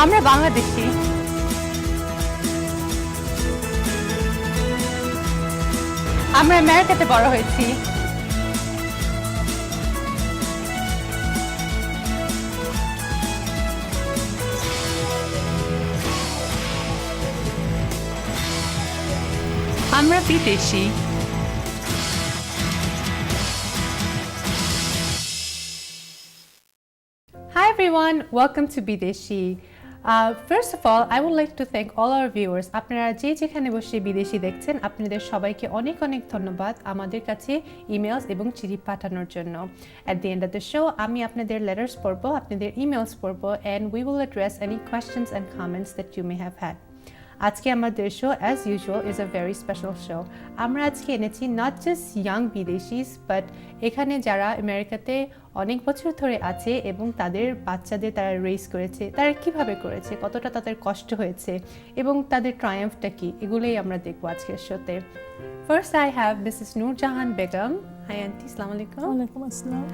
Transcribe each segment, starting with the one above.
আমরা বাংলাদেশি। আমরা আমেরিকাতে বড় হয়েছি। আমরা বিদেশি। Hi everyone, welcome to Bideshi. First of all, I would like to thank all our viewers. আপনারা যে যেখানে বসে বিদেশি দেখছেন, আপনাদের সবাইকে অনেক অনেক ধন্যবাদ আমাদের কাছে ইমেলস এবং চিঠি পাঠানোর জন্য। At the end of the show, আমি আপনাদের letters পড়বো, আপনাদের emails পড়বো, and we will address any questions and comments that you may have had. আজকে আমাদের show as usual is a very special show. আমরা আজকে এনেছি not just young বিদেশিস but এখানে যারা আমেরিকাতে অনেক বছর ধরে আছে এবং তাদের বাচ্চাদের তারা রেইজ করেছে, তারা কিভাবে করেছে, কতটা তাদের কষ্ট হয়েছে এবং তাদের ট্রায়াম্ফটা কি, এগুলোই আমরা দেখবো আজকের শোতে। First I have Mrs. Noorjahan Begum. Hi auntie, assalamu alaikum. Walaikum assalam.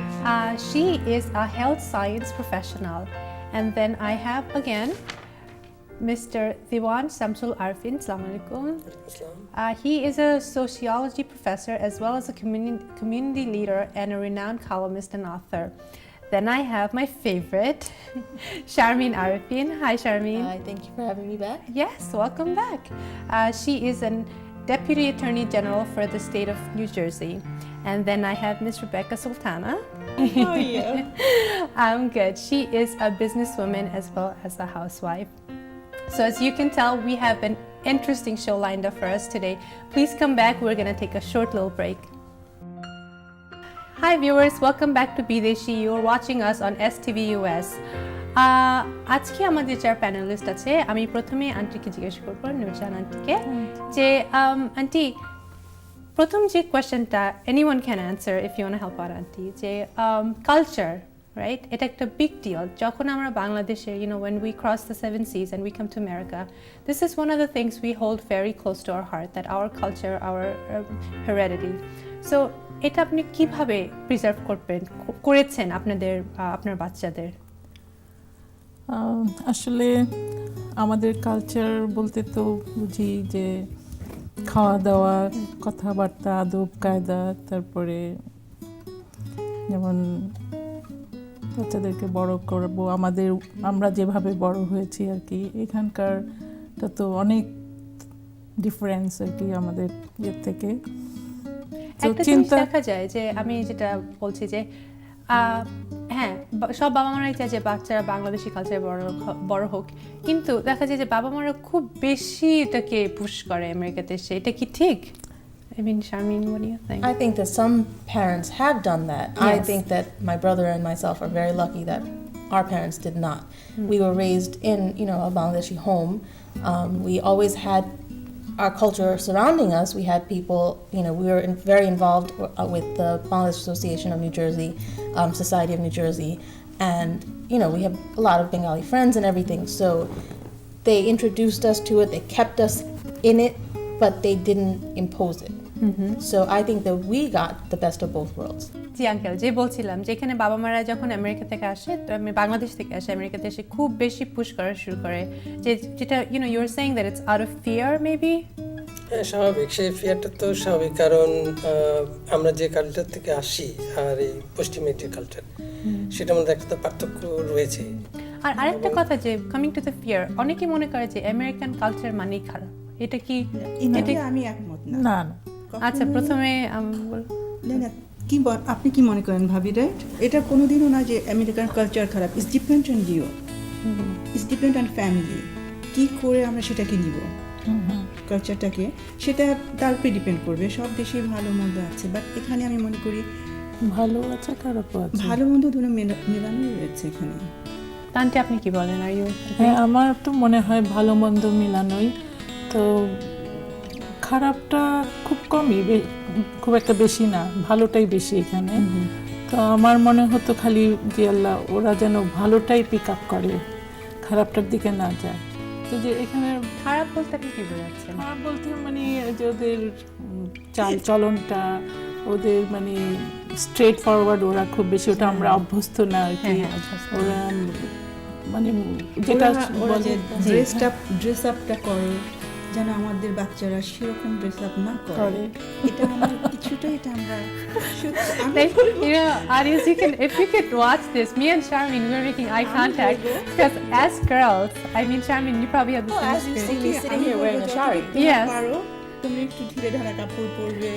She is a health science professional. And then I have again Mr. Diwan Samsul Arfin. Assalamu alaikum. He is a sociology professor as well as a community leader and a renowned columnist and author. Then I have my favorite, Sharmeen Arifin. Hi Sharmeen. Hi, thank you for having me back. Yes, welcome back. She is a Deputy Attorney General for the state of New Jersey. And then I have Ms. Rebecca Sultana. How are you? I'm good. She is a businesswoman as well as a housewife. So as you can tell, we have an interesting show lined up for us today. Please come back. We're going to take a short little break. Hi viewers, welcome back to Bideshi. You're watching us on STV US. আজকে আমাদের যারা panelist আছে, আমি প্রথমে আন্টিকে জিজ্ঞেস করবো, নুরজাহান আন্টিকে, যে আন্টি প্রথম যে কোয়েশ্চেনটা anyone can answer if you want to help out aunty, যে কালচার, right? এটা একটা big deal. যখন আমরা বাংলাদেশে, when we cross the 7 seas and we come to America, this is one of the things we hold very close to our heart, that our culture, our heredity. So এটা আপনি কিভাবে preserve করেছেন আপনার বাচ্চাদের? আসলে আমাদের কালচার বলতে তো বুঝি যে খাওয়া দাওয়া, কথাবার্তা, আদব কায়দা, তারপরে যেমন বাচ্চাদেরকে বড় করবো, আমরা যেভাবে বড় হয়েছি আর কি, এখানকারটা তো অনেক ডিফারেন্স আর কি আমাদের ইয়ের থেকে। একটা জিনিস দেখা যায় যে আমি যেটা বলছি যে হ্যাঁ, সব বাবা মারাই চায় যে বাচ্চারা বাংলাদেশি কালচারে বড় হোক, কিন্তু দেখা যায় যে বাবা মারা খুব বেশি এটাকে পুশ করে আমেরিকাতে এসে। এটা কি ঠিক? I mean, Sharmeen, what do you think? I think that some parents have done that. Yes. I think that my brother and myself are very lucky that our parents did not. We were raised in, a Bangladeshi home. We always had our culture surrounding us. We had people, we were very involved with the Bangladesh Association of New Jersey, Society of New Jersey, and, we have a lot of Bengali friends and everything. So they introduced us to it, they kept us in it, but they didn't impose it. So I think that we got the best of both worlds. G uncle, যে বলছিলাম যে এখানে বাবা মারা যখন America থেকে আসে, বাংলাদেশ থেকে আসে, আমেরিকাতে এসে খুব বেশি পুশ করা শুরু করে, যেটা you are saying that it's out of fear maybe? হ্যাঁ, স্বাভাবিক। সেই ফিয়ারটা তো স্বাভাবিক, কারণ আমরা যে কালচার থেকে আসি আর এই পশ্চিমের কালচার, সেটার মধ্যে একটা পার্থক্য রয়েছে। আর আরেকটা কথা, যে কামিং টু দ্য ফিয়ার, অনেকে মনে করে যে আমেরিকান কালচার মানেই খারাপ। এটা কি? আমি একমত না। না। আচ্ছা, প্রথমে আপনি কি মনে করেন ভাবি? রাইট, এটা কোনোদিনও না যে আমেরিকান কালচার খারাপ। It's depend on you, it's depend on family, কি করে আমরা সেটাকে নিব কালচারটাকে, সেটা তার উপরে ডিপেন্ড করবে। সব দেশে ভালো মন্দ আছে, বাট এখানে আমি মনে করি ভালো আছে, খারাপও আছে, ভালো মন্দ দুটো মেলানো রয়েছে এখানে। আন্টি আপনি কি বলেন? আর হ্যাঁ, আমার তো মনে হয় ভালো মন্দ মেলানোই। তো খারাপটা খুব কমই, খুব একটা বেশি না, ভালোটাই বেশি এখানে। তো আমার মনে হতো খালি যে আল্লাহ ওরা যেন ভালোটাই পিক আপ করে, খারাপটার দিকে না যায়। তো যে এখানে খারাপ বলতে আপনি কি বোঝাচ্ছেন? খারাপ বলতে মানে যে ওদের চাল চলনটা, ওদের মানে স্ট্রেট ফরওয়ার্ড, ওরা খুব বেশি ওটা আমরা অভ্যস্ত না আর কি। ওরা মানে যেটা ওরা যে বলে ড্রেস আপটা করে যেন আমাদের বাচ্চারা সেরকম ড্রেস আপ না করে করে। এটা আমার কিছুটা এটা আমরা সত্যি আমি Like, you know, Arias, if you could watch this, me and Charmin, we're making eye contact because as girls, I mean, Charmin, you probably have the Oh, same as you experience. see me sitting here wearing a shari. Yes. পারো তুমি একটু ঢিলে ঢালা কাপড় পরবে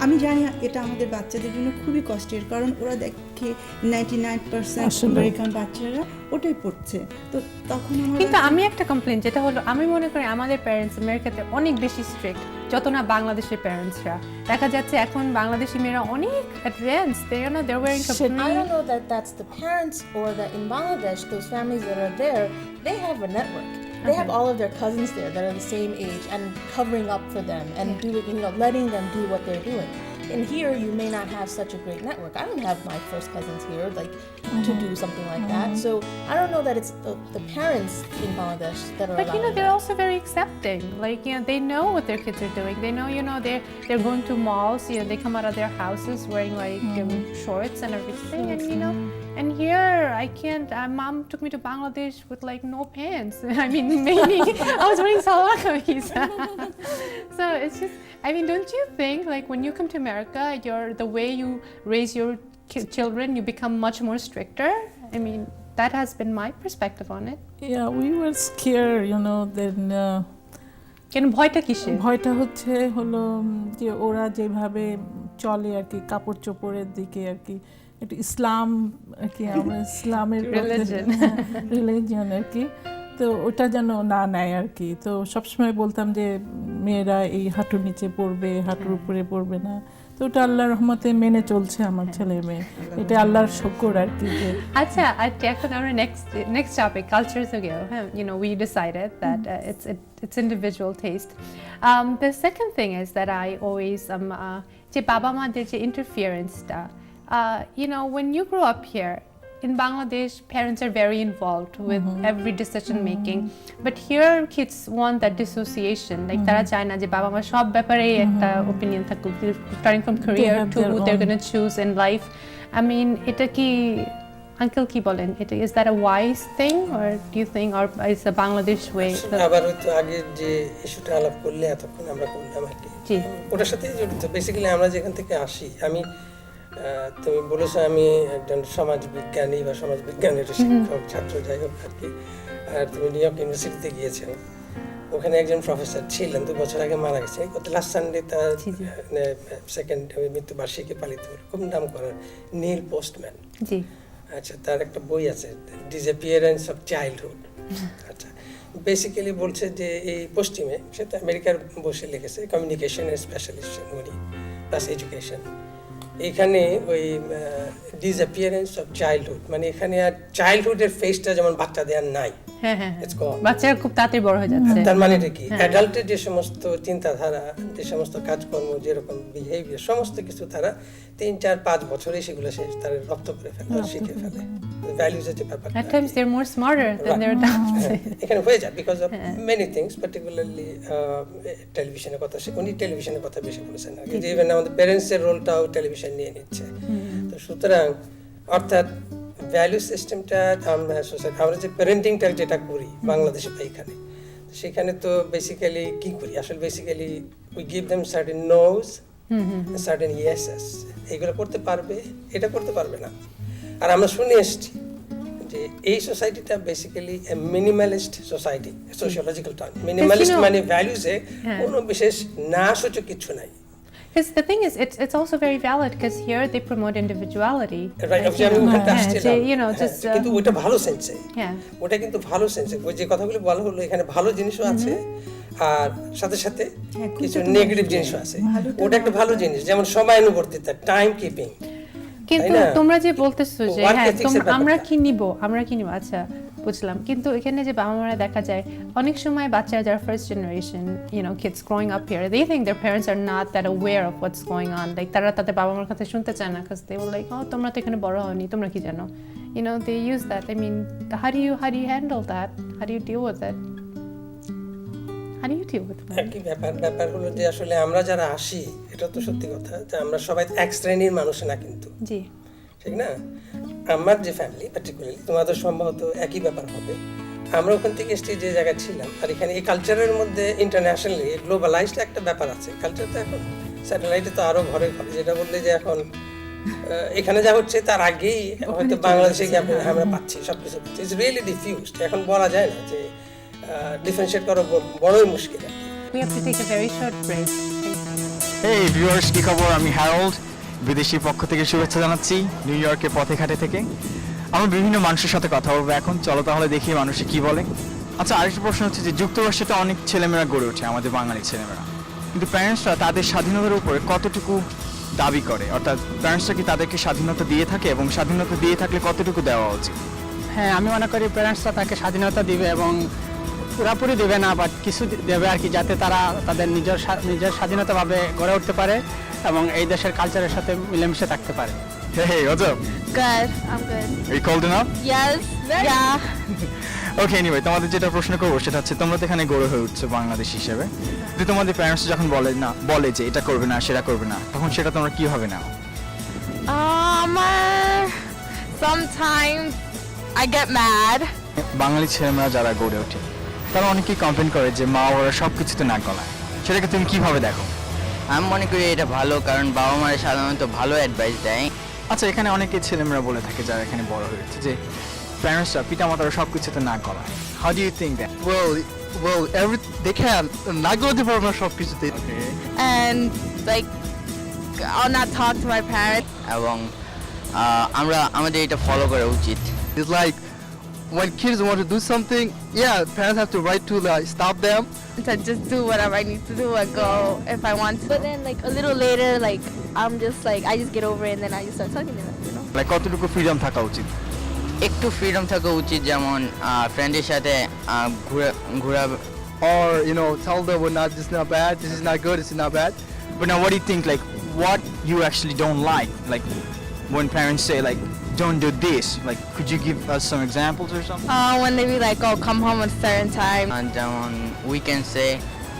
আমি জানি এটা আমাদের বাচ্চাদের জন্য খুবই কষ্টের কারণ ওরা দেখে 99% আসলে। আমেরিকান বাচ্চারা ওটাই পড়ছে তো তখন আমরা কিন্তু আমি একটা কমপ্লেন যেটা হলো আমি মনে করি আমাদের প্যারেন্টস আমেরিকাতে অনেক বেশি স্ট্রিক্ট যত না বাংলাদেশের প্যারেন্টসরা দেখা যাচ্ছে এখন বাংলাদেশি মেয়েরা অনেক advance they're wearing I don't know that that's the parents or that in Bangladesh, those families that are there, they have a network. They have all of their cousins there that are the same age and covering up for them and doing, letting them do what they're doing. And here, you may not have such a great network. I don't have my first cousins here, like to do something like that. So I don't know that it's the parents in Bangladesh that are. But you know allowing they're that. also very accepting. Like they know what their kids are doing. They know they're going to malls. They come out of their houses wearing like shorts and everything. And here I can't. Mom took me to Bangladesh with like no pants. I mean maybe I was wearing salwar kameez. So it's just. I mean, don't you think like when you come to America, the way you raise your children, you become much more stricter? I mean, that has been my perspective on it. yeah we were scared then কেন ভয়টা কিসে? ভয়টা হলো যে ওরা যেভাবে চলে আর কি কাপড় চোপড়ের দিকে আর কি একটু ইসলাম আর কি আমরা ইসলামের রিলিজিয়ন আর কি তো ওটা যেন না নেয় আর কি তো সবসময় বলতাম যে মেয়েরা এই হাঁটুর নিচে পড়বে হাঁটুর উপরে পড়বে না তো ওটা আল্লাহর রহমতে মেনে চলছে আমার ছেলে মেয়ে এটা আল্লাহর শুকর আর কি যে আচ্ছা এখন আমরা next topic cultures ago we decided that it's individual taste. The second thing is that I always যে বাবা মাদের যে interference-টা when you grow up here in Bangladesh, parents are very involved with every decision making. But here, kids want that dissociation. Like, তারা চায় না যে বাবা মা সব ব্যাপারে একটা opinion থাকুক. Starting from career have to their who they're own. going to choose in life. I mean, এটা কি uncle কি বলেন? Is that a wise thing, or do you think, or is a Bangladesh way? আবার হয়তো আগের যে ইস্যুটা আলাপ করলে এতক্ষণ আমরা করলাম আর কি জি। ওটার সাথে জড়িত বেসিক্যালি আমরা যেখান থেকে আসি আমি তুমি বলেছো আমি একজন সমাজ বিজ্ঞানী বা সমাজ বিজ্ঞানের শিক্ষক ছাত্র যাই হোক আর কি আর তুমি নিউ ইয়র্ক ইউনিভার্সিটিতে গিয়েছো ওখানে একজন প্রফেসর ছিলেন 2 বছর আগে মারা গেছে গত লাস্ট সানডে তার সেকেন্ড মৃত্যুবার্ষিকী পালিত হলো খুব নাম করার নীল পোস্টম্যান জি আচ্ছা তার একটা বই আছে ডিসঅ্যাপিয়ারেন্স অফ চাইল্ডহুড আচ্ছা বেসিক্যালি বলছে যে এই পশ্চিমে সেটা আমেরিকার বসে লিখেছে কমিউনিকেশনের স্পেশালিস্ট উনি প্লাস এডুকেশন এখানে ওই ডিসঅ্যাপিয়ারেন্স অফ চাইল্ডহুড মানে এখানে আর চাইল্ডহুডের ফেসটা যেমন বাচ্চাদের আর নাই হ্যাঁ ইটস গন বাচ্চারা খুব তাড়াতাড়ি বড় হয়ে যাচ্ছে তার মানেটা কি অ্যাডাল্টের যে সমস্ত চিন্তাধারা যে সমস্ত কাজকর্ম যেরকম বিহেভিয়ার সমস্ত কিছু তারা 3-4-5 বছরে সেগুলো তারা রপ্ত করে ফেলে শিখে ফেলে ভ্যালুজের যে ব্যাপারটা At times they're more smarter than their adults. এখানে হয়ে যায় because of many things particularly টেলিভিশনের কথা উনি টেলিভিশনের কথা বেশি বলেছেন আর কি যে ইভেন আমাদের প্যারেন্টসের রোলটাও টেলিভিশন নিয়ে নিচ্ছে তো সুতরাং অর্থাৎ ভ্যালু সিস্টেমটা আমরা যে প্যারেন্টিংটা যেটা করি বাংলাদেশে বা এখানে সেখানে তো বেসিক্যালি কি করি আসলে basically we give them certain no's certain yeses এগুলো করতে পারবে এটা করতে পারবে না আর আমরা শুনে এসছি যে এই সোসাইটিটা basically minimalist society sociological term minimalist মানে ভ্যালুসে কোনো বিশেষ না সূচক কিছু নাই Because the thing is, it's also very valid because here they promote individuality. Right Like, আমি ওখানটা আসছিলাম just কিন্তু ওটা ভালো সেন্সে yeah. ওটা কিন্তু ভালো সেন্সে ওই যে কথাগুলো বলা হলো এখানে ভালো জিনিসও আছে আর সাথে সাথে কিছু নেগেটিভ জিনিসও আছে ওটা একটা ভালো জিনিস যেমন সময়ানুবর্তিতা টাইম কিপিং কিন্তু তাই না? তোমরা যে বলতেছো যে Work হ্যাঁ ethics এর আমরা ব্যাপারটা। কি নিব আচ্ছা বুঝলাম কিন্তু এখানে যে বাবা মারা দেখা যায় অনেক সময় বাচ্চারা যারা first generation kids growing up here they think their parents are not that aware of what's going on like তারা তাদের বাবা মার কথা শুনতে চায় না because they were like oh তোমরা তো এখানে বড় হওনি তোমরা কি জানো they use that I mean how do you handle that how do you deal with it how do you deal with that একই ব্যাপার হলো যে আসলে আমরা যারা আসি এটা তো সত্যি কথা যে আমরা সবাই এক শ্রেণীর মানুষ না কিন্তু জি ঠিক না আমার যে ফ্যামিলি পার্টিকুলারলি, তোমাদের সম্ভবত একই ব্যাপার হবে। আমরা ওখান থেকে এসেছি যে জায়গায় ছিলাম, আর এখানে এই কালচারের মধ্যে ইন্টারন্যাশনালি গ্লোবালাইজড একটা ব্যাপার আছে। কালচার তো এখন স্যাটেলাইটে তো আরো ঘরে ঘরে, যেটা বললে যে এখন এখানে যা হচ্ছে তার আগেই হয়তো বাংলাদেশে গিয়ে আমরা পাচ্ছি, সবকিছু পাচ্ছি। It's really diffused. এখন বলা যায় না যে ডিফারেন্সিয়েট করা বড়ই মুশকিল আর কি। We have to take a very short break. এই ভিউয়ার্স, কি খবর? আমি হ্যারল্ড, বিদেশি পক্ষ থেকে শুভেচ্ছা জানাচ্ছি নিউ ইয়র্কের পথে ঘাটে থেকে। আমরা বিভিন্ন মানুষের সাথে কথা বলবো এখন। চলো তাহলে দেখি মানুষে কি বলে। আচ্ছা, আরেকটা প্রশ্ন হচ্ছে যে যুক্তরাষ্ট্রে তো অনেক ছেলেমেয়েরা গড়ে ওঠে, আমাদের বাঙালি ছেলেমেয়েরা, কিন্তু প্যারেন্টসরা তাদের স্বাধীনতার উপরে কতটুকু দাবি করে? অর্থাৎ প্যারেন্টসরা কি তাদেরকে স্বাধীনতা দিয়ে থাকে, এবং স্বাধীনতা দিয়ে থাকলে কতটুকু দেওয়া উচিত? হ্যাঁ, আমি মনে করি প্যারেন্টসরা তাকে স্বাধীনতা দিবে, এবং পুরোপুরি দেবে না, বাট কিছু দেবে আর কি, যাতে তারা তাদের নিজের স্বাধীনতাভাবে গড়ে উঠতে পারে এবং এই দেশের কালচারের সাথে মিলেমিশে থাকতে পারে। Hey, what's up? Good. I'm good. Are you cold enough? Yes. Yeah. Okay, anyway, তোমাদের যেটা প্রশ্ন করবো সেটা হচ্ছে, তোমরা তো এখানে গড়ে হয়ে উঠছো বাংলাদেশ হিসেবে, যদি তোমাদের প্যারেন্টস যখন বলে যে এটা করবে না সেটা করবে না, তখন সেটা তোমরা কিভাবে নাও? Sometimes I get mad. বাঙালি ছেলেমেয়েরা যারা গড়ে ওঠে তারা অনেকেই কমপ্লেন করে যে মা বাবারা সব কিছুতে নাক গলায়, সেটাকে তুমি কিভাবে দেখো? আমি মনে করি এটা ভালো, কারণ বাবা মারা সাধারণত ভালো অ্যাডভাইস দেয়। আচ্ছা, এখানে অনেকে ছেলেমেয়েরা বলে থাকে যারা এখানে বড় হয়েছে যে প্যারেন্টসরা, পিতামাতারা সব কিছুতে নাক গলায়। How do you think that? Well, they can not go to the shop কিছুতে। And like, I'll not talk to my parents. এবং আমাদের এটা ফলো করা উচিত। It's like when kids want to do something, yeah, parents have to right to like stop them. To just do whatever I need to do and go if I want to. But then like a little later, like I'm just like I just get over it and then I just start talking to them, you know. Like কতটুকু freedom থাকা উচিত? একটু freedom থাকা উচিত, যেমন ফ্রেন্ডের সাথে ঘোরা। Or tell them we're not, this is not bad, this is not good, this is not bad. But now what do you think, like what you actually don't like when parents say like don't do this, like could you give us some examples or something? When they be like, oh, come home at a certain time. যেমন উইকেন্ডসে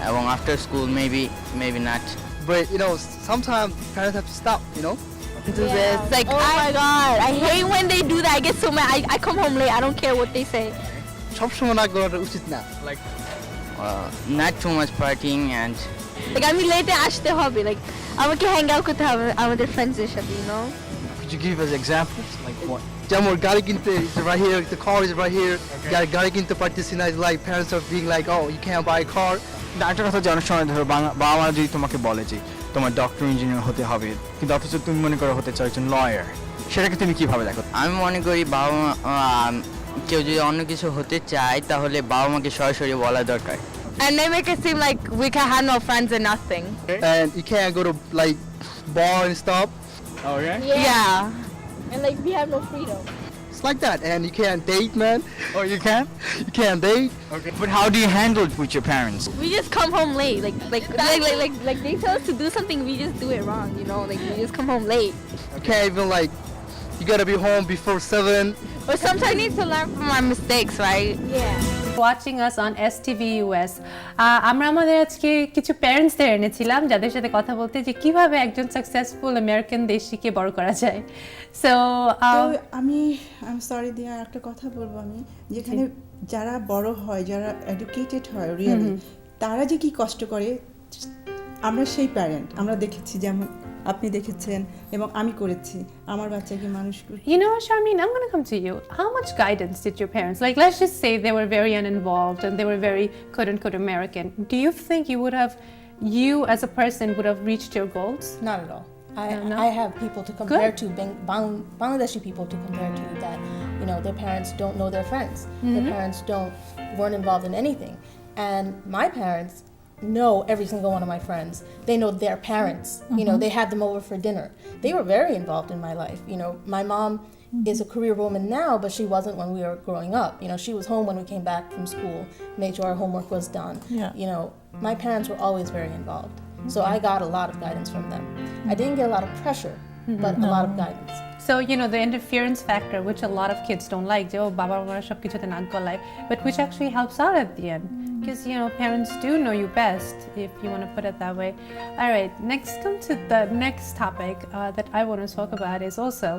এবং after school maybe not. But sometimes parents have to stop, Do this. Like, oh my god, I hate when they do that. I get so mad. I come home late. I don't care what they say. সবসময় না করা উচিত না। Like Not too much partying and Like আমি লেটে আসতে হবে, like আমাকে হ্যাং আউট করতে হবে আমাদের ফ্রেন্ডসদের সাথে, could you give us examples, like what? যেমন গাড়ি কিনতে, it's right here, the car is right here. গাড়ি কিনতে পারতেছি না, like parents are being like, oh, you can't buy a car. আরেকটা কথা, যে অনেক সময় ধরো বাবা মা যদি তোমাকে বলে যে তোমার ডক্টর ইঞ্জিনিয়ার হতে হবে, কিন্তু অথচ তুমি মনে করো হতে চাও একজন লয়ার, সেটাকে তুমি কিভাবে দেখো? আমি মনে করি বাবা মা কেউ যদি অন্য কিছু হতে চায় তাহলে বাবা মাকে সরাসরি বলা দরকার। And they make it seem like we can have no friends and nothing. And you can't go to like bar and stuff. Okay. Yeah. And like we have no freedom. It's like that. And you can't date, man. Oh, you can? You can't date. Okay. But how do you handle it with your parents? We just come home late. Like they tell us to do something, we just do it wrong, Like we just come home late. You can't even like, you gotta be home before 7. But sometimes I need to learn from our mistakes, right? Yeah. Watching us on STV US, আমরা আমাদের আজকে কিছু প্যারেন্টসদের এনেছিলাম যাদের সাথে কথা বলতে, যে কিভাবে একজন সাকসেসফুল আমেরিকান দেশিকে বড় করা যায়। সো আমি সরি দিয়া একটা কথা বলবো, আমি যেখানে যারা বড় হয়, যারা এডুকেটেড হয় রিয়েলি, তারা যে কি কষ্ট করে, আমরা সেই প্যারেন্ট আমরা দেখেছি, যেমন আপনি দেখেছেন এবং আমি করেছি আমার বাচ্চাকে মানুষ করে। You know, Charmaine, I'm going to come to you. How much guidance did your parents, like let's just say they were very uninvolved and they were very quote-unquote American. Do you think you as a person would have reached your goals? Not at all. No? I have people to compare to, Bangladeshi people to compare to, that their parents don't know their friends. Their parents weren't involved in anything, and my parents know every single one of my friends. They know their parents. They had them over for dinner. They were very involved in my life. My mom is a career woman now, but she wasn't when we were growing up. She was home when we came back from school, made sure our homework was done. Yeah. My parents were always very involved. So I got a lot of guidance from them. I didn't get a lot of pressure, but a lot of guidance. So, the interference factor, which a lot of kids don't like, oh, baba mara sab kichute naak golay, but which actually helps out at the end. Because, parents do know you best, if you want to put it that way. All right, next come to the next topic that I want to talk about is also,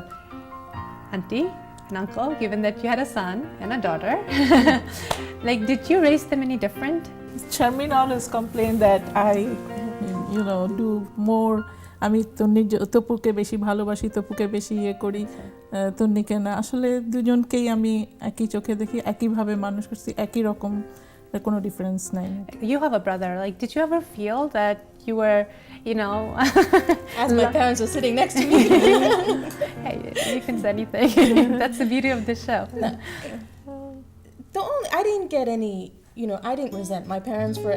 auntie and uncle, given that you had a son and a daughter. Like, did you raise them any different? Charmin always complained that I, do more. আমি তপুকে বেশি ভালোবাসি, তপুকে বেশি ইয়ে করি, তন্নিকে না। আসলে দুজনকেই আমি একই চোখে দেখি, একইভাবে মানুষ করছি, একই রকম, কোনো ডিফারেন্স নাই। You have a brother. Like, did you ever feel that you were, As my parents were sitting next to me. hey, you can say anything. That's the beauty of the show. I didn't get any, I didn't resent my parents for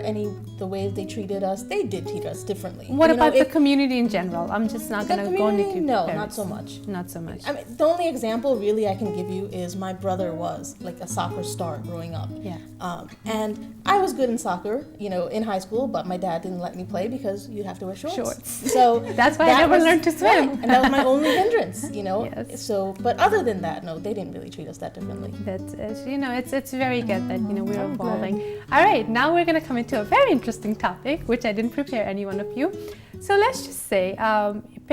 the ways they treated us. They did treat us differently. What about the community in general? I'm just not going to go into No, parents. not so much. Not so much. I mean, the only example really I can give you is my brother was like a soccer star growing up. Yeah. And I was good in soccer, in high school, but my dad didn't let me play because you have to wear shorts. Shorts. So That's why I never learned to swim. Right, and that was my only hindrance, Yes. So, but other than that, no, they didn't really treat us that differently. It's very good that we're evolving. All right, now we're going to come into a very interesting topic, which I didn't prepare any one of you. So let's just say,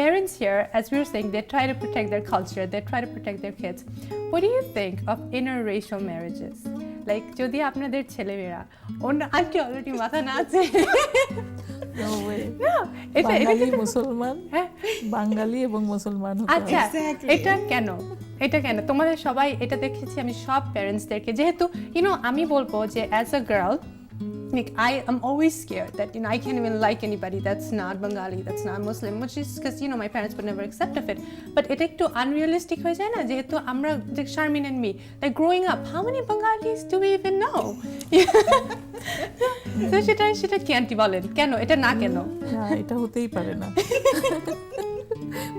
parents here, as we were saying, they try to protect their culture, they try to protect their kids. What do you think of interracial marriages? Like, যদি আপনাদের ছেলেমেয়েরা অন্য aunty already মাথা নাচে। No way. No, বাঙালি মুসলমান, হ্যাঁ। বাঙালি এবং মুসলমান হতে হবে। আচ্ছা, Exactly. এটা কেন তোমাদের সবাই এটা দেখেছি আমি সব প্যারেন্টসদেরকে, যেহেতু আমি বলবো যে as a girl, like I am always scared that I can't even like anybody that's not Bengali, that's not Muslim, which is because my parents would never accept of it. But এটা একটু unrealistic হয়ে যায় না, যেহেতু আমরা, Sharmin and me, like growing up, how many Bengalis do we even know? So সেটা কি aunty বলেন, কেন এটা না কেন? না, এটা হতেই পারে না।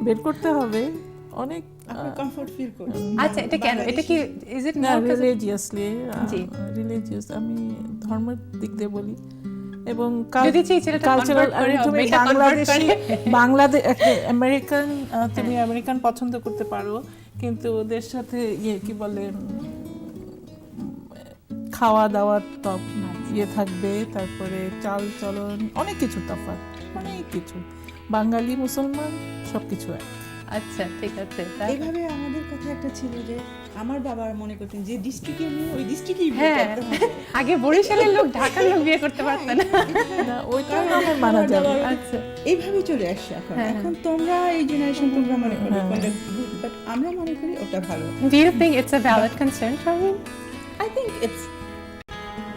বের করতে হবে অনেক। আপনি কমফোর্ট ফিল করুন। আচ্ছা, এটা কেন? এটা কি is it না, more because religiously, G. Religious, আমি ধর্মের দিক দিয়ে বলি। এবং যদি সেই ছেলেটা কালচারাল, convert করে, তুমি মেয়েটা convert বাংলাদেশি, করে। বাংলাদেশ আমেরিকান, তুমি আমেরিকান পছন্দ করতে পারো, কিন্তু ওদের সাথে কি বলে, খাওয়া দাওয়ার থাকবে, তারপরে চাল চলন, অনেক কিছু তফাৎ, অনেক কিছু। বাঙালি মুসলমান সবকিছু এক। আচ্ছা, ঠিক আছে। এইভাবে আমাদের কথা একটা ছিল যে আমার বাবা মনে করতেন যে ডিস্ট্রিক্টে নিয়ে ওই ডিস্ট্রিক্টই বিয়ে হ্যাঁ, করতে হবে। আগে বরিশালের লোক ঢাকার লোক বিয়ে করতে পারত না। না, ওইটা আমার মানা যাবে। আচ্ছা, এইভাবেই চলে আসছে এখন। এখন তোমরা এই জেনারেশন তোমরা মনে করো কোনটা গুড, বাট আমরা মনে করি ওটা ভালো। Do you think it's a valid concern, Charmin? I think it's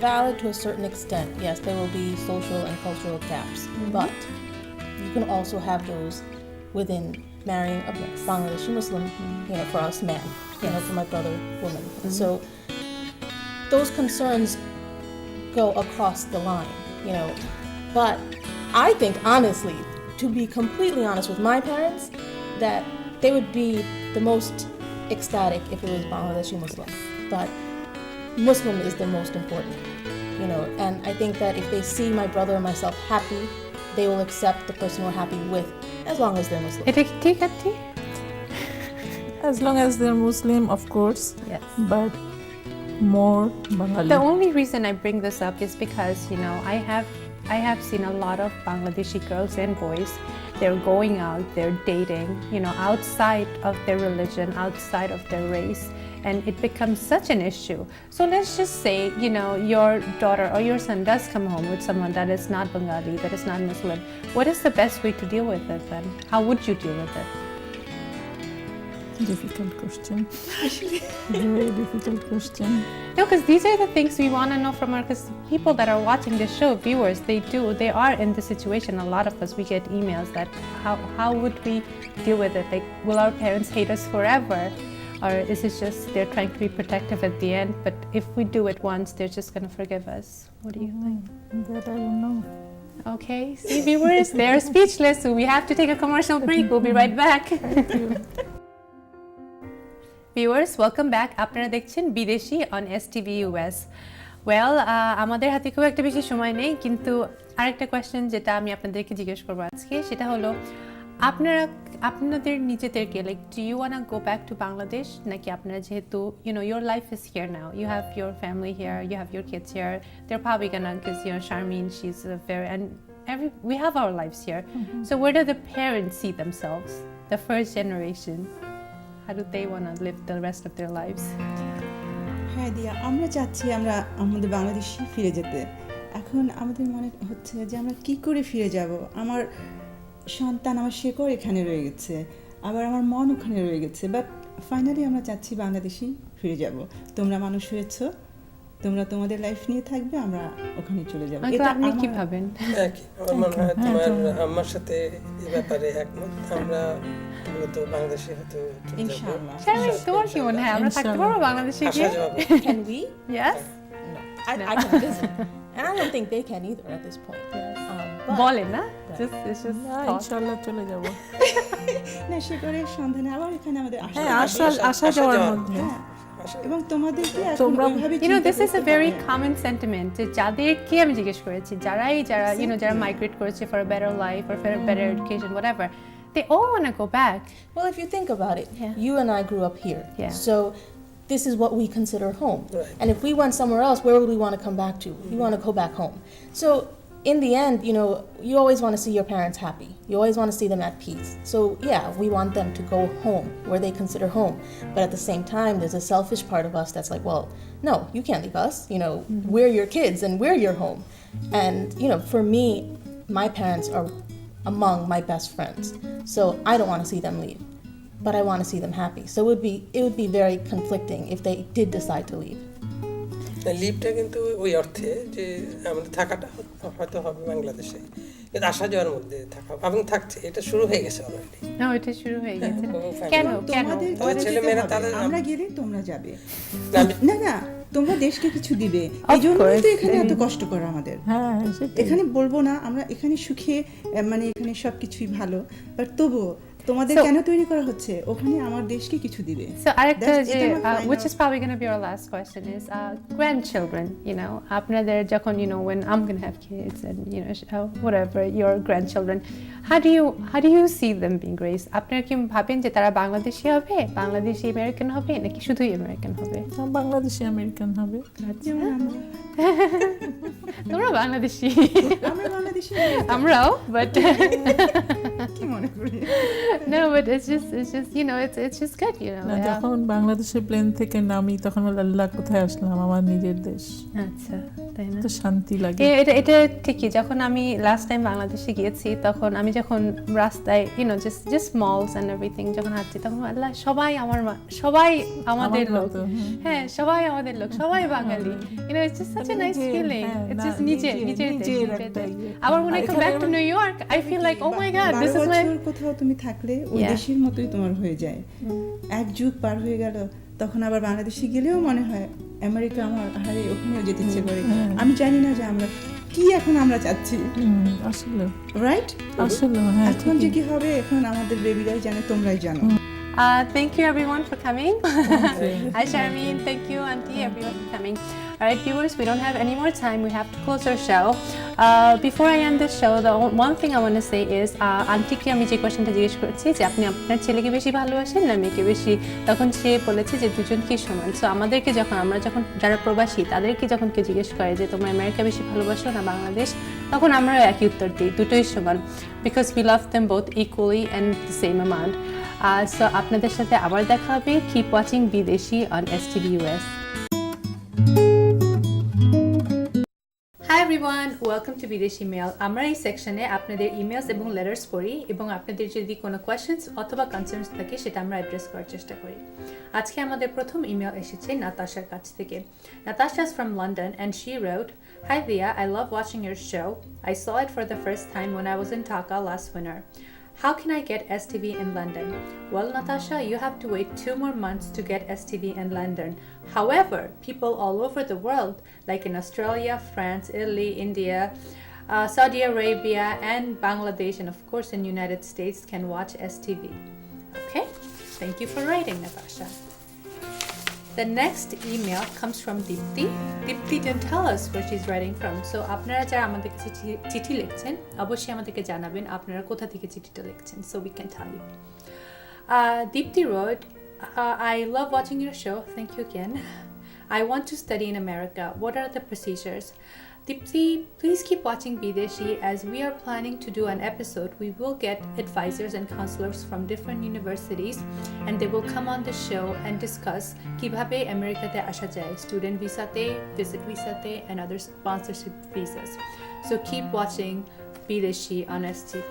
valid to a certain extent. Yes, there will be social and cultural gaps, but you can also have those within marrying a Bangladeshi Muslim, for us men, for my brother, woman. So those concerns go across the line, But I think, honestly, to be completely honest with my parents, that they would be the most ecstatic if it was Bangladeshi Muslim. But Muslim is the most important, and I think that if they see my brother and myself happy, they will accept the person we're happy with, as long as they're Muslim. এটা কি ঠিক আছে? As long as they're Muslim, of course, Yes. but more Bengali. The only reason I bring this up is because, I have seen a lot of Bangladeshi girls and boys. They're going out, they're dating, outside of their religion, outside of their race, and it becomes such an issue. So let's just say, your daughter or your son does come home with someone that is not Bengali, that is not Muslim. What is the best way to deal with it then? How would you deal with it? Difficult question. Very difficult question. No, because these are the things we want to know from because people that are watching this show, viewers, they are in the situation. A lot of us, we get emails that how would we deal with it? Like, will our parents hate us forever? Or is it just they're trying to be protective at the end, but if we do it once, they're just going to forgive us? What do you think? That I don't know. Okay, see, viewers, they're speechless, so we have to take a commercial break. We'll be right back. Thank you. Viewers, welcome back. আপনারা দেখছেন বিদেশি on STV US. Well, আমাদের হাতে খুব একটা বেশি সময় নেই, কিন্তু আরেকটা কোয়েশ্চেন যেটা আমি আপনাদেরকে জিজ্ঞেস করবো আজকে, সেটা হলো আপনাদের নিজেদেরকে, like, do you want to go back to Bangladesh? নাকি আপনারা যেহেতু your life is here now, you have your family here, you have your kids here, they're probably gonna, because Sharmin, she's we have our lives here. So where do the parents see themselves, the first generation? How do they want to live the rest of their lives? হ্যাঁ দিয়া, আমরা চাচ্ছি আমরা আমাদের বাংলাদেশে ফিরে যেতে। এখন আমাদের মনে হচ্ছে যে আমরা কি করে ফিরে যাব। আমার সন্তান, আমার শেকড় এখানে রয়ে গেছে, আবার আমার মন ওখানে রয়ে গেছে, বাট ফাইনালি আমরা চাচ্ছি বাংলাদেশেই ফিরে যাব। তোমরা মানুষ হয়েছো, তোমরা তোমাদের লাইফ নিয়ে থাকবে, আমরা ওখানে চলে যাব। Uncle, আপনি কি ভাবেন? একই আমার মনে হয় তোমার আমার সাথে এই ব্যাপারে একমত। আমরা মূলত বাংলাদেশে হয়তো চলে যাবো। ইনশাআল্লাহ। শারমিন, তোমার কি মনে হয় আমরা থাকতে পারবো বাংলাদেশে আসা গিয়ে? যাবে। Can we? Yes? No. I can visit. And I don't think they can either at this point. But বলে না? It's just না, thought. ইনশাল্লাহ চলে যাব। না, শেকড়ের সন্ধানে আবার এখানে আমাদের হ্যাঁ, আসা আসা যাওয়ার মধ্যে। হ্যাঁ, এবং তোমাদেরকে এখন তোমরা- ওইভাবে You know, চিন্তা this is a করতে very হবে। common sentiment যে যাদেরকে আমি জিজ্ঞেস করেছি, যারা যারা মাইগ্রেট করেছে for a better life or for a better education, whatever, they all want to go back. Well, if you think about it, Yeah. you and I grew up here. Yeah. So this is what we consider home. Right. And if we went somewhere else, where would we want to come back to? We want to go back home. So in the end, you know, you always want to see your parents happy. You always want to see them at peace. So yeah, we want them to go home, where they consider home. But at the same time, there's a selfish part of us that's like, well, no, you can't leave us. You know, we're your kids and we're your home. And, you know, for me, my parents are among my best friends. So I don't want to see them leave, but I want to see them happy. So it would be very conflicting if they did decide to leave. লিভটা কিন্তু ওই অর্থে যে আমাদের থাকাটা হয়তো হবে বাংলাদেশে, কিন্তু আসা যাওয়ার মধ্যে থাকা এবং থাকছে, এটা শুরু হয়ে গেছে অলরেডি। No, এটা শুরু হয়ে গেছে। family. কেন? তোমাদের তাদের যেতে ছেলেমেয়েরা হবে। তাদের- আমরা গেলে তোমরা যাবে। আমি- না না, তোমরা দেশকে কিছু দিবে, এই জন্যই তো এখানে এত কষ্ট করা আমাদের। হ্যাঁ, সেটাই। এখানে বলবো না আমরা এখানে সুখে, মানে এখানে সবকিছুই ভালো, বাট তবুও তোমাদের So- কেন তৈরি করা হচ্ছে? ওখানে আমার দেশকে কিছু দিবে। So আরেকটা That's- যে এটা আমার final- which is probably going to be our last question is grandchildren, you know, আপনাদের যখন, you know, when I'm going to have kids and, you know, whatever, your grandchildren, how do you see them being raised? আপনারা কি ভাবেন যে তারা বাংলাদেশি হবে, Bangladeshi American হবে, নাকি শুধুই আমেরিকান হবে? বাংলাদেশি আমেরিকান হবে। যেমন তোমরা বাংলাদেশি, আমরা বাংলাদেশে আমরাও, but কি মনে করি? no, but it's just you know, it's just good, you know. না, যখন বাংলাদেশে প্লেন থেকে নামি তখন বলি, আল্লাহ কোথায় আসলাম, আমার নিজের দেশ, আচ্ছা, তাই না? তো শান্তি লাগে। এটা ঠিকই। যখন আমি লাস্ট টাইম বাংলাদেশে গিয়েছি, তখন আমি যখন রাস্তায়, you know, just malls and everything যখন হাঁটছি, তখন আল্লাহ সবাই সবাই আমাদের আমার লোক, মতো, হ্যাঁ সবাই আমাদের লোক, সবাই বাঙালি, you know, it's just such a nice feeling, it's just নিজের একটা ইয়ে। আবার when I R come back to এখানে New York, I feel like, oh my god, 12 this is my বছর কোথাও তুমি থাকলে ওই Yeah. দেশের মতোই তোমার হয়ে যায়। এক যুগ পার হয়ে গেল, তখন আবার বাংলাদেশে গেলেও মনে হয় আমেরিকা আমার, আরে ওখানেও যেতে ইচ্ছে করে। আমি জানি না যে আমরা কি এখন আমরা চাচ্ছি, আসলে রাইট? আসলে হ্যাঁ, এখন যে কি হবে এখন আমাদের বেবিরাই জানে, তোমরাই জানো। Thank you everyone for coming. Hi Charmaine, thank you Auntie, everyone for coming. All right viewers, we don't have any more time, we have to close our show. Before I end this show, the one thing I want to say is Auntie কে আমি যে কোয়েশ্চেনটা জিজ্ঞেস করেছি যে আপনি আপনার ছেলেকে বেশি ভালোবাসেন না মেয়েকে বেশি, তখন সে বলেছে যে দুজনকেই সমান। সো আমাদেরকে আমরা যখন যারা প্রবাসী তাদেরকে যখন কেউ জিজ্ঞেস করে যে তোমরা আমেরিকা বেশি ভালোবাসো না বাংলাদেশ, তখন আমরা একই উত্তর দিই, দুটোই সমান, because we love them both equally and the same amount. So আপনাদের সাথে আবার দেখা হবে। Keep watching বিদেশি on STV US. Hi everyone, welcome to বিদেশি মেল। আমরা এই সেকশনে আপনাদের ইমেলস এবং লেটার্স পড়ি এবং আপনাদের যদি কোনো কোয়েশ্চেন্স অথবা কনসার্নস থাকে সেটা আমরা অ্যাড্রেস করার চেষ্টা করি। আজকে আমাদের প্রথম ইমেল এসেছে নাতাশার কাছ থেকে। Natasha is from London and she wrote, Hi Leah, I love watching your show. I saw it for the first time when I was in Dhaka last winter. How can I get STV in London? Well, Natasha, you have to wait 2 more months to get STV in London. However, people all over the world, like in Australia, France, Italy, India, Saudi Arabia, and Bangladesh, and of course in United States, can watch STV. Okay? Thank you for writing, Natasha. The next email comes from Dipti. Dipti didn't tell us where she's writing from. So আপনারা যারা আমাদের কাছে চিঠি লিখছেন অবশ্যই আমাদেরকে জানাবেন আপনারা কোথা থেকে চিঠিটা লিখছেন, so we can tell you. Dipti wrote, I love watching your show. Thank you again. I want to study in America. What are the procedures? Please keep watching Bideshi as we are planning to do an episode. We will get advisors and counselors from different universities and they will come on the show and discuss কিভাবে আমেরিকাতে আসা যায়, student ভিসাতে, visit ভিসাতে and other sponsorship visas. So keep watching Bideshi on STV.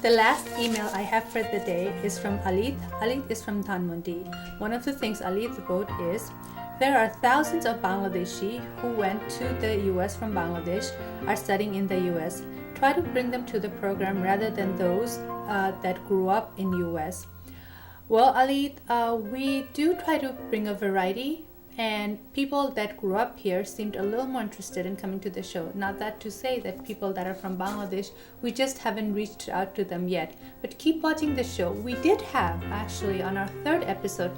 The last email I have for the day is from Alit. Alit is from Dhanmondi. One of the things Alit wrote is, there are thousands of Bangladeshi who went to the US from Bangladesh, are studying in the US. Try to bring them to the program rather than those that grew up in US. Well, Alit, we do try to bring a variety, and people that grew up here seemed a little more interested in coming to the show. Not that to say that people that are from Bangladesh, we just haven't reached out to them yet. But keep watching the show. We did have, actually, on our third episode,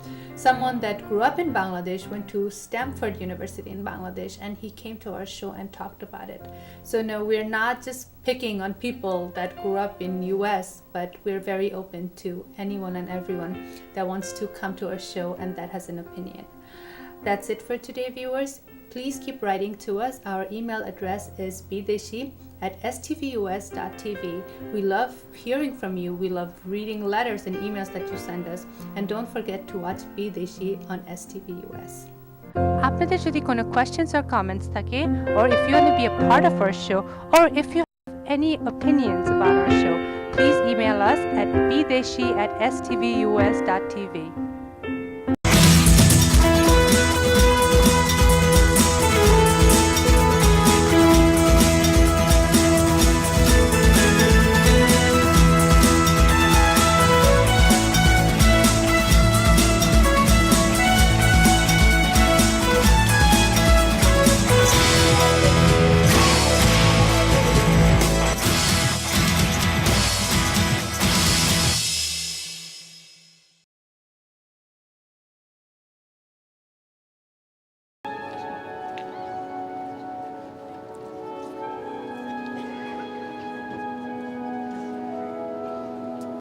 someone that grew up in Bangladesh, went to Stanford University in Bangladesh, and he came to our show and talked about it. So no, we're not just picking on people that grew up in US, but we're very open to anyone and everyone that wants to come to our show and that has an opinion. That's it for today, viewers. Please keep writing to us. Our email address is bideshi@stvus.tv. We love hearing from you. We love reading letters and emails that you send us. And don't forget to watch Bideshi on STVUS. আপনাদের যদি কোনো questions or comments থাকে, or if you want to be a part of our show, or if you have any opinions about our show, please email us at bideshi@stvus.tv.